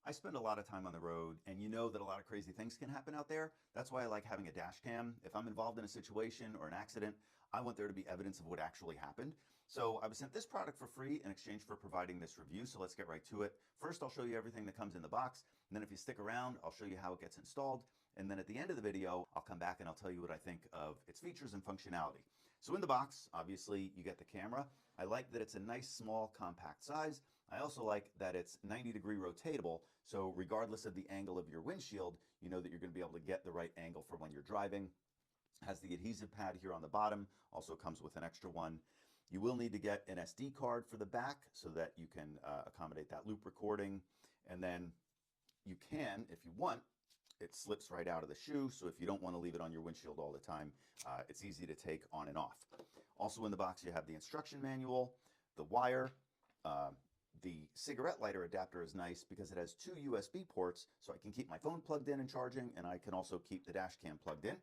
I spend a lot of time on the road, and you know that a lot of crazy things can happen out there. That's why I like having a dash cam. If I'm involved in a situation or an accident, I want there to be evidence of what actually happened. So I was sent this product for free in exchange for providing this review, so let's get right to it. First, I'll show you everything that comes in the box, and then if you stick around, I'll show you how it gets installed, and then at the end of the video, I'll come back and I'll tell you what I think of its features and functionality. So in the box, obviously, you get the camera. I like that it's a nice, small, compact size. I also like that it's 90-degree rotatable, so regardless of the angle of your windshield, you know that you're going to be able to get the right angle for when you're driving. Has the adhesive pad here on the bottom, also comes with an extra one. You will need to get an SD card for the back so that you can accommodate that loop recording. And then you can, if you want, it slips right out of the shoe, so if you don't want to leave it on your windshield all the time, it's easy to take on and off. Also in the box you have the instruction manual, the wire, the cigarette lighter adapter is nice because it has two USB ports, so I can keep my phone plugged in and charging, and I can also keep the dash cam plugged in.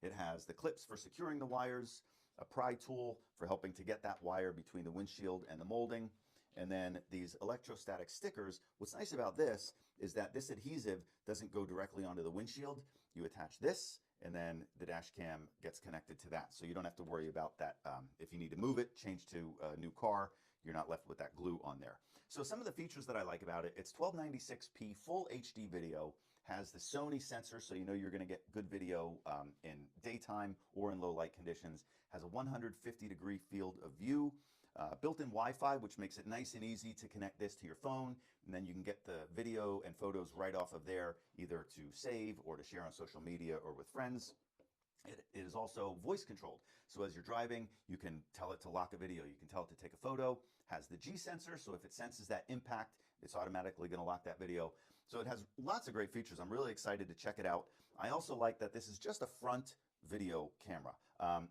It has the clips for securing the wires, a pry tool for helping to get that wire between the windshield and the molding, and then these electrostatic stickers. What's nice about this is that this adhesive doesn't go directly onto the windshield. You attach this, and then the dash cam gets connected to that. So you don't have to worry about that. If you need to move it, change to a new car, you're not left with that glue on there. So some of the features that I like about it, it's 1296p full HD video, has the Sony sensor, so you know you're gonna get good video in daytime or in low light conditions, has a 150-degree field of view, built-in Wi-Fi, which makes it nice and easy to connect this to your phone, and then you can get the video and photos right off of there, either to save or to share on social media or with friends. It is also voice controlled. So as you're driving, you can tell it to lock a video. You can tell it to take a photo. Has the G sensor, so if it senses that impact, it's automatically going to lock that video. So it has lots of great features. I'm really excited to check it out. I also like that this is just a front video camera.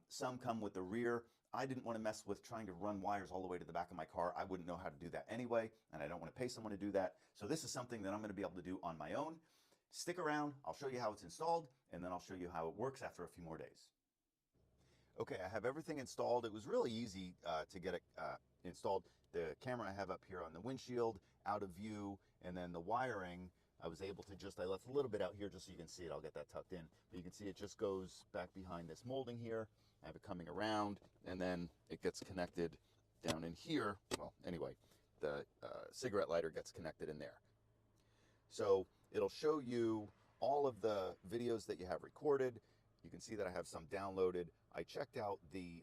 Some come with the rear. I didn't want to mess with trying to run wires all the way to the back of my car. I wouldn't know how to do that anyway, and I don't want to pay someone to do that. So this is something that I'm going to be able to do on my own. Stick around, I'll show you how it's installed, and then I'll show you how it works after a few more days. Okay, I have everything installed. It was really easy to get it installed. The camera I have up here on the windshield, out of view, and then the wiring, I was able to I left a little bit out here just so you can see it. I'll get that tucked in. But you can see it just goes back behind this molding here. I have it coming around, and then it gets connected down in here. Well, anyway, the cigarette lighter gets connected in there. So it'll show you all of the videos that you have recorded. You can see that I have some downloaded. I checked out the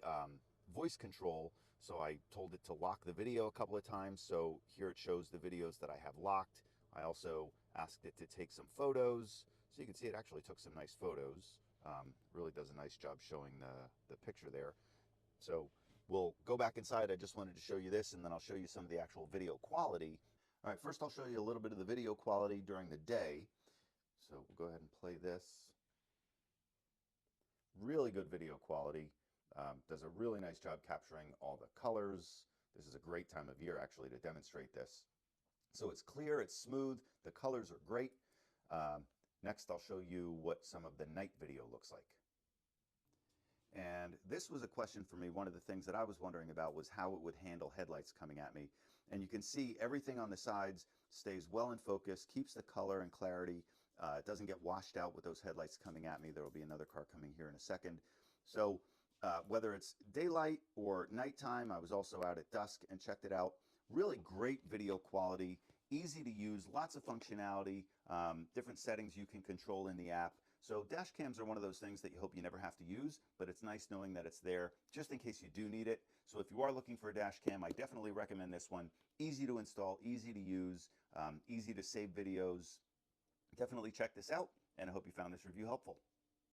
voice control, so I told it to lock the video a couple of times. So here it shows the videos that I have locked. I also asked it to take some photos. So you can see it actually took some nice photos. Really does a nice job showing the picture there. So we'll go back inside. I just wanted to show you this, and then I'll show you some of the actual video quality. All right, first I'll show you a little bit of the video quality during the day. So we'll go ahead and play this. Really good video quality. Does a really nice job capturing all the colors. This is a great time of year actually to demonstrate this. So it's clear, it's smooth, the colors are great. Next I'll show you what some of the night video looks like. And this was a question for me. One of the things that I was wondering about was how it would handle headlights coming at me. And you can see everything on the sides stays well in focus, keeps the color and clarity. It doesn't get washed out with those headlights coming at me. There will be another car coming here in a second. So whether it's daylight or nighttime, I was also out at dusk and checked it out. Really great video quality, easy to use, lots of functionality, different settings you can control in the app. So dash cams are one of those things that you hope you never have to use, but it's nice knowing that it's there just in case you do need it. So if you are looking for a dash cam, I definitely recommend this one. Easy to install, easy to use, easy to save videos. Definitely check this out, and I hope you found this review helpful.